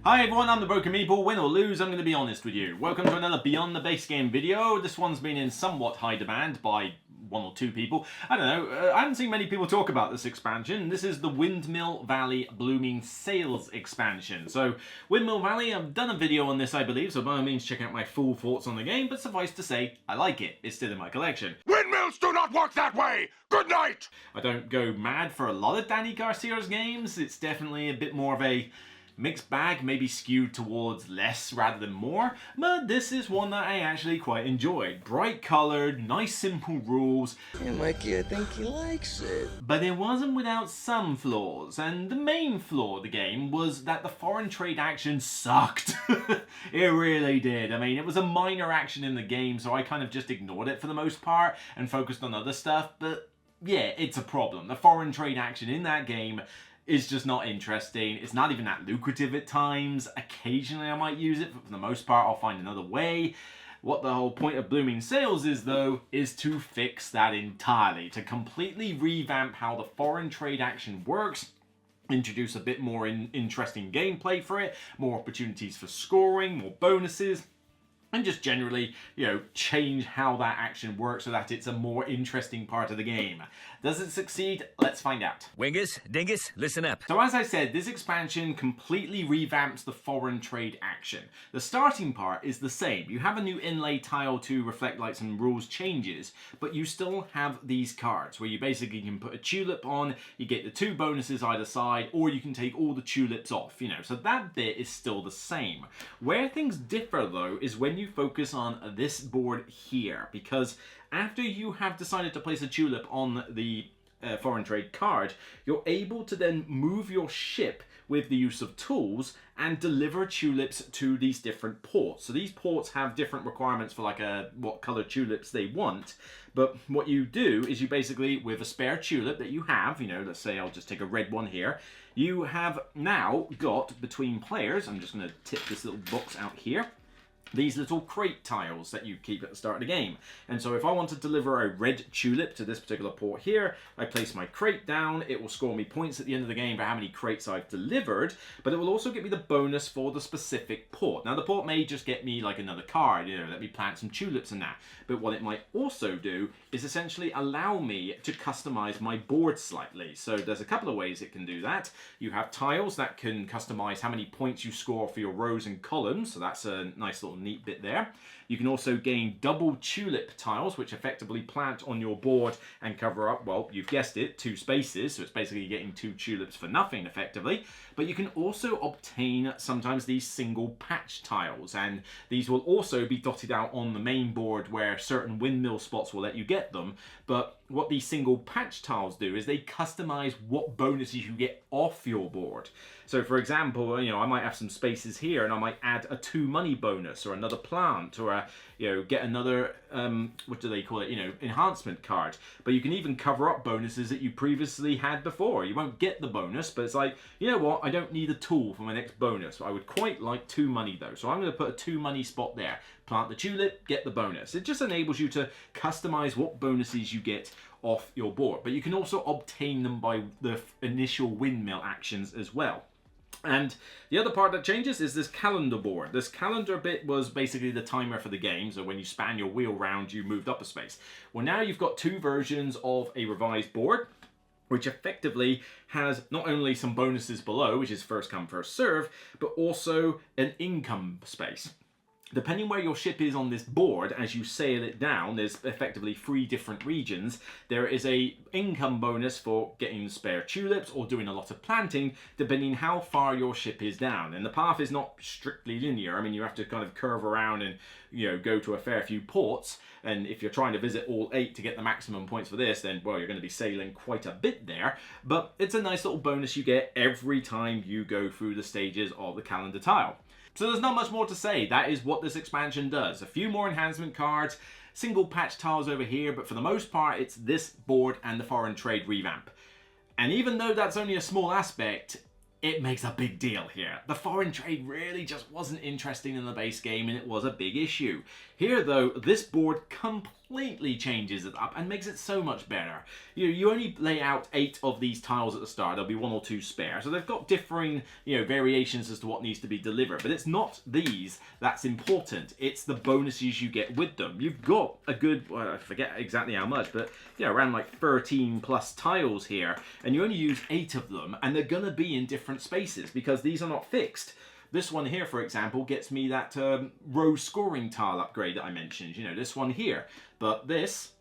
Hi everyone, I'm the Broken Meeple. Win or lose, I'm going to be honest with you. Welcome to another Beyond the Base Game video. This one's been in somewhat high demand by one or two people. I don't know, I haven't seen many people talk about this expansion. This is the Windmill Valley Blooming Sales expansion. So, Windmill Valley, I've done a video on this I believe, so by all means check out my full thoughts on the game, but suffice to say, I like it. It's still in my collection. Windmills do not work that way! Good night! I don't go mad for a lot of Danny Garcia's games. It's definitely a bit more of a mixed bag, maybe skewed towards less rather than more, but this is one that I actually quite enjoyed. Bright coloured, nice simple rules. Yeah, Mikey, I think he likes it. But it wasn't without some flaws, and the main flaw of the game was that the foreign trade action sucked. It really did. I mean, it was a minor action in the game, so I kind of just ignored it for the most part and focused on other stuff, but yeah, it's a problem. The foreign trade action in that game is just not interesting. It's not even that lucrative at times. Occasionally I might use it, but for the most part I'll find another way. What the whole point of Blooming Sales is, though, is to fix that entirely. To completely revamp how the foreign trade action works, introduce a bit more interesting gameplay for it, more opportunities for scoring, more bonuses, and just generally, change how that action works so that it's a more interesting part of the game. Does it succeed? Let's find out. Wingus, dingus, listen up. So as I said, this expansion completely revamps the foreign trade action. The starting part is the same. You have a new inlay tile to reflect like some rules changes, but you still have these cards where you basically can put a tulip on, you get the two bonuses either side, or you can take all the tulips off, so that bit is still the same. Where things differ though is when you focus on this board here, because after you have decided to place a tulip on the foreign trade card, you're able to then move your ship with the use of tools and deliver tulips to these different ports. So these ports have different requirements for what color tulips they want, but what you do is you basically, with a spare tulip that you have, let's say I'll just take a red one here, you have now got between players, I'm just going to tip this little box out here, these little crate tiles that you keep at the start of the game. And so if I want to deliver a red tulip to this particular port here, I place my crate down, it will score me points at the end of the game for how many crates I've delivered, but it will also give me the bonus for the specific port. Now the port may just get me like another card, let me plant some tulips and that, but what it might also do is essentially allow me to customize my board slightly. So there's a couple of ways it can do that. You have tiles that can customize how many points you score for your rows and columns, so that's a nice little neat bit there. You can also gain double tulip tiles, which effectively plant on your board and cover up, well, you've guessed it, 2 spaces, so it's basically getting 2 tulips for nothing effectively. But you can also obtain sometimes these single patch tiles, and these will also be dotted out on the main board where certain windmill spots will let you get them. But what these single patch tiles do is they customize what bonuses you get off your board. So for example, I might have some spaces here and I might add a 2 money bonus or another plant or get another, what do they call it, enhancement card. But you can even cover up bonuses that you previously had before. You won't get the bonus, but it's like, you know what, I don't need a tool for my next bonus. I would quite like 2 money though. So I'm going to put a 2 money spot there. Plant the tulip, get the bonus. It just enables you to customize what bonuses you get off your board. But you can also obtain them by the initial windmill actions as well. And the other part that changes is this calendar board. This calendar bit was basically the timer for the game, so when you span your wheel round, you moved up a space. Well, now you've got 2 versions of a revised board, which effectively has not only some bonuses below, which is first come, first serve, but also an income space. Depending where your ship is on this board, as you sail it down, there's effectively 3 different regions. There is a income bonus for getting spare tulips or doing a lot of planting, depending how far your ship is down. And the path is not strictly linear. I mean, you have to kind of curve around and, go to a fair few ports. And if you're trying to visit all 8 to get the maximum points for this, then, well, you're going to be sailing quite a bit there. But it's a nice little bonus you get every time you go through the stages of the calendar tile. So there's not much more to say. That is what this expansion does. A few more enhancement cards, single patch tiles over here, but for the most part, it's this board and the foreign trade revamp. And even though that's only a small aspect, it makes a big deal here. The foreign trade really just wasn't interesting in the base game, and it was a big issue. Here though, this board completely changes it up and makes it so much better. You only lay out 8 of these tiles at the start. There'll be 1 or 2 spare. So they've got differing, variations as to what needs to be delivered. But it's not these that's important. It's the bonuses you get with them. You've got a good, well, I forget exactly how much, but around like 13 plus tiles here. And you only use 8 of them, and they're going to be in different spaces because these are not fixed. This one here, for example, gets me that row scoring tile upgrade that I mentioned. This one here. But this,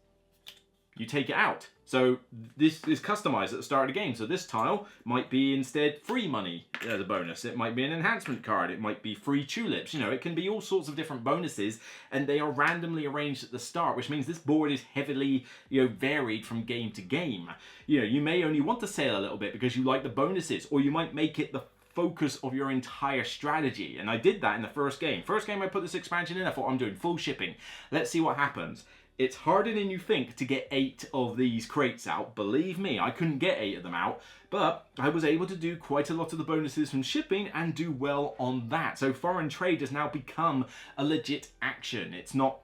you take it out. So this is customized at the start of the game. So this tile might be instead free money as a bonus. It might be an enhancement card. It might be free tulips. It can be all sorts of different bonuses, and they are randomly arranged at the start, which means this board is heavily, varied from game to game. You may only want to sail a little bit because you like the bonuses, or you might make it the focus of your entire strategy. And I did that in the first game. First game I put this expansion in, I thought I'm doing full shipping. Let's see what happens. It's harder than you think to get 8 of these crates out. Believe me, I couldn't get 8 of them out, but I was able to do quite a lot of the bonuses from shipping and do well on that. So foreign trade has now become a legit action. It's not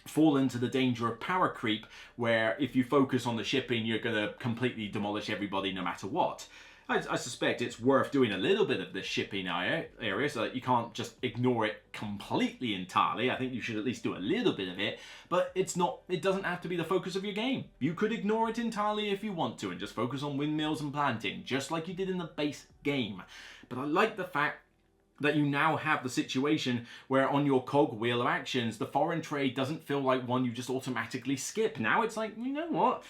fall into the danger of power creep, where if you focus on the shipping, you're going to completely demolish everybody no matter what. I suspect it's worth doing a little bit of the shipping area so that you can't just ignore it completely entirely. I think you should at least do a little bit of it, but it doesn't have to be the focus of your game. You could ignore it entirely if you want to and just focus on windmills and planting, just like you did in the base game. But I like the fact that you now have the situation where on your cogwheel of actions, the foreign trade doesn't feel like one you just automatically skip. Now it's like, you know what?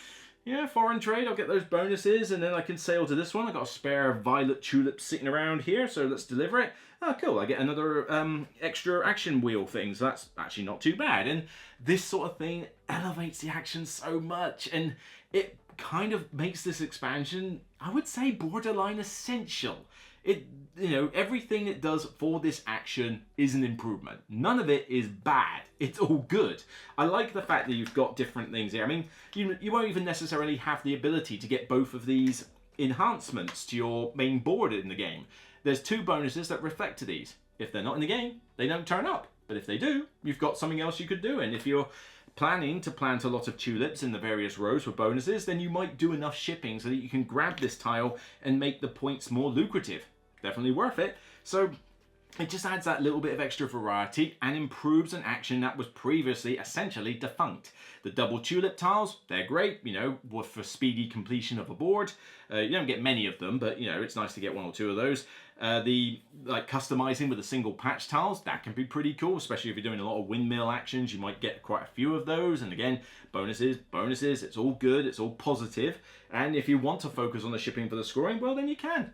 Yeah, foreign trade, I'll get those bonuses, and then I can sail to this one. I've got a spare violet tulip sitting around here, so let's deliver it. Oh, cool, I get another extra action wheel thing, so that's actually not too bad. And this sort of thing elevates the action so much, and it kind of makes this expansion, I would say, borderline essential. Everything it does for this action is an improvement. None of it is bad. It's all good. I like the fact that you've got different things here. I mean, you won't even necessarily have the ability to get both of these enhancements to your main board in the game. There's 2 bonuses that reflect to these. If they're not in the game, they don't turn up. But if they do, you've got something else you could do. And if you're planning to plant a lot of tulips in the various rows for bonuses, then you might do enough shipping so that you can grab this tile and make the points more lucrative. Definitely worth it. So it just adds that little bit of extra variety and improves an action that was previously essentially defunct. The double tulip tiles, they're great, for speedy completion of a board. You don't get many of them, but it's nice to get 1 or 2 of those. The customizing with the single patch tiles, that can be pretty cool, especially if you're doing a lot of windmill actions. You might get quite a few of those, and again, bonuses, it's all good, it's all positive. And if you want to focus on the shipping for the scoring, well, then you can,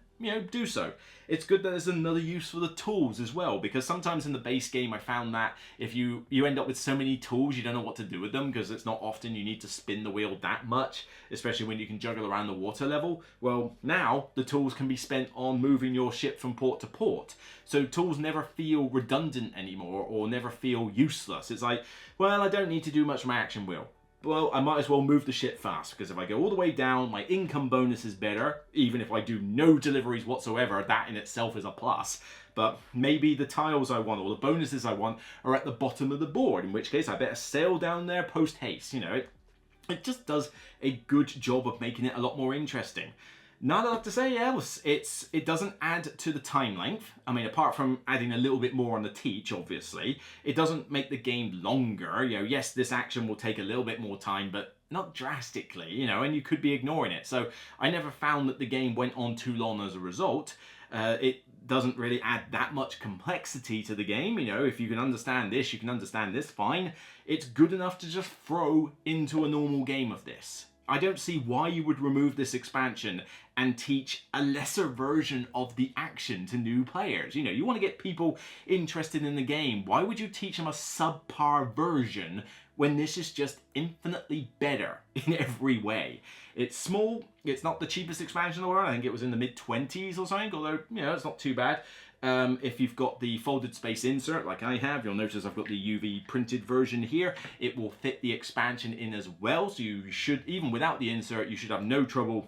do so. It's good that there's another use for the tools as well, because sometimes in the base game I found that if you end up with so many tools, you don't know what to do with them, because it's not often you need to spin the wheel that much, especially when you can juggle around the water level. Well, now the tools can be spent on moving your ship from port to port. So tools never feel redundant anymore or never feel useless. It's like, well, I don't need to do much with my action wheel. Well, I might as well move the ship fast, because if I go all the way down, my income bonus is better. Even if I do no deliveries whatsoever, that in itself is a plus. But maybe the tiles I want or the bonuses I want are at the bottom of the board, in which case I better sail down there post haste. It just does a good job of making it a lot more interesting. Not a lot to say else. It doesn't add to the time length. I mean, apart from adding a little bit more on the teach, obviously. It doesn't make the game longer. Yes, this action will take a little bit more time, but not drastically, and you could be ignoring it. So I never found that the game went on too long as a result. It doesn't really add that much complexity to the game. If you can understand this, you can understand this, fine. It's good enough to just throw into a normal game of this. I don't see why you would remove this expansion and teach a lesser version of the action to new players. You want to get people interested in the game. Why would you teach them a subpar version when this is just infinitely better in every way? It's small. It's not the cheapest expansion in the world. I think it was in the mid-20s or something, although, it's not too bad. If you've got the folded space insert like I have, you'll notice I've got the UV printed version here. It will fit the expansion in as well, so you should, even without the insert, you should have no trouble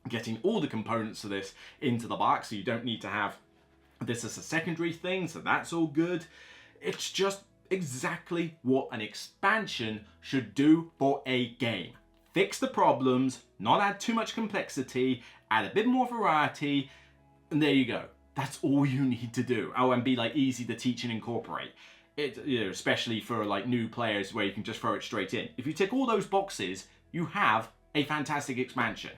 getting all the components to this into the box, so you don't need to have this as a secondary thing, so that's all good. It's exactly what an expansion should do for a game. Fix the problems, not add too much complexity, add a bit more variety, and there you go. That's all you need to do. Oh, and be like easy to teach and incorporate. It, you know, especially for like new players where you can just throw it straight in. If you tick all those boxes, you have a fantastic expansion.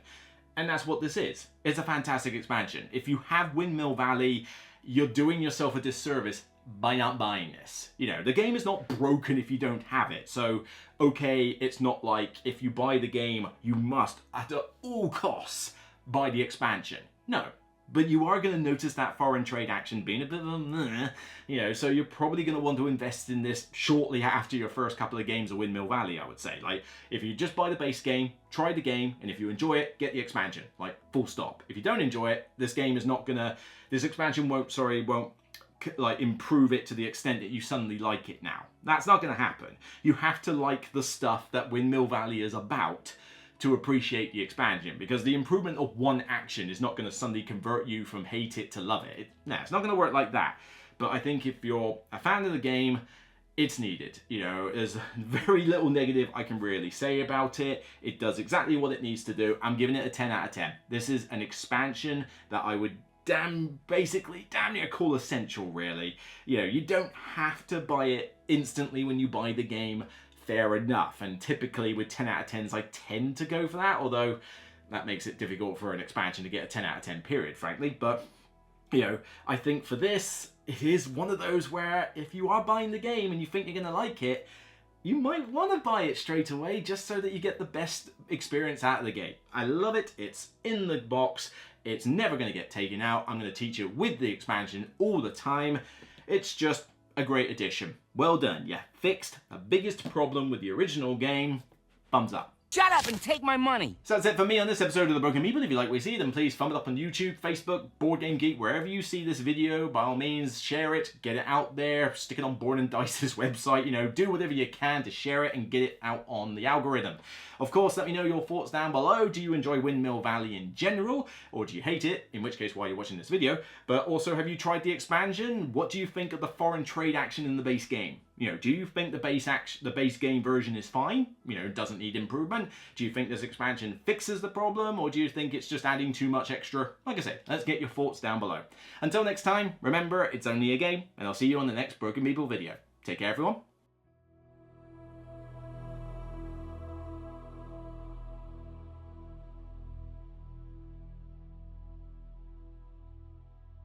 And that's what this is. It's a fantastic expansion. If you have Windmill Valley, you're doing yourself a disservice by not buying this. You know, the game is not broken if you don't have it. So, okay, it's not like if you buy the game, you must, at all costs, buy the expansion. No. But you are going to notice that foreign trade action being a bit of a, you know, so you're probably going to want to invest in this shortly after your first couple of games of Windmill Valley, I would say. Like, if you just buy the base game, try the game, and if you enjoy it, get the expansion. Like, full stop. If you don't enjoy it, this game is not going to, this expansion won't like improve it to the extent that you suddenly like it now. That's not going to happen. You have to like the stuff that Windmill Valley is about to appreciate the expansion, because the improvement of one action is not going to suddenly convert you from hate it to love it. No, it's not going to work like that. But I think if you're a fan of the game, it's needed. You know, there's very little negative I can really say about it. It does exactly what it needs to do. I'm giving it a 10 out of 10. This is an expansion that I would basically damn near call essential, really. You know, you don't have to buy it instantly when you buy the game. Fair enough, and typically with 10 out of 10s I tend to go for that, although that makes it difficult for an expansion to get a 10 out of 10 period, frankly. But you know, I think for this, it is one of those where if you are buying the game and you think you're going to like it, you might want to buy it straight away just so that you get the best experience out of the game. I love it. It's in the box. It's never going to get taken out. I'm going to teach it with the expansion all the time. It's just a great addition. Well done. You fixed the biggest problem with the original game. Thumbs up. Shut up and take my money. So that's it for me on this episode of The Broken Meeple. If you like what you see, then please thumb it up on YouTube, Facebook, Board Game Geek, wherever you see this video. By all means, share it, get it out there, stick it on Board and Dice's website. You know, do whatever you can to share it and get it out on the algorithm. Of course, let me know your thoughts down below. Do you enjoy Windmill Valley in general, or do you hate it? In which case, why you're watching this video. But also, have you tried the expansion? What do you think of the foreign trade action in the base game? You know, do you think the base game version is fine? You know, doesn't need improvement? Do you think this expansion fixes the problem, or do you think it's just adding too much extra? Like I said, let's get your thoughts down below. Until next time, remember, it's only a game, and I'll see you on the next Broken Meeple video. Take care, everyone.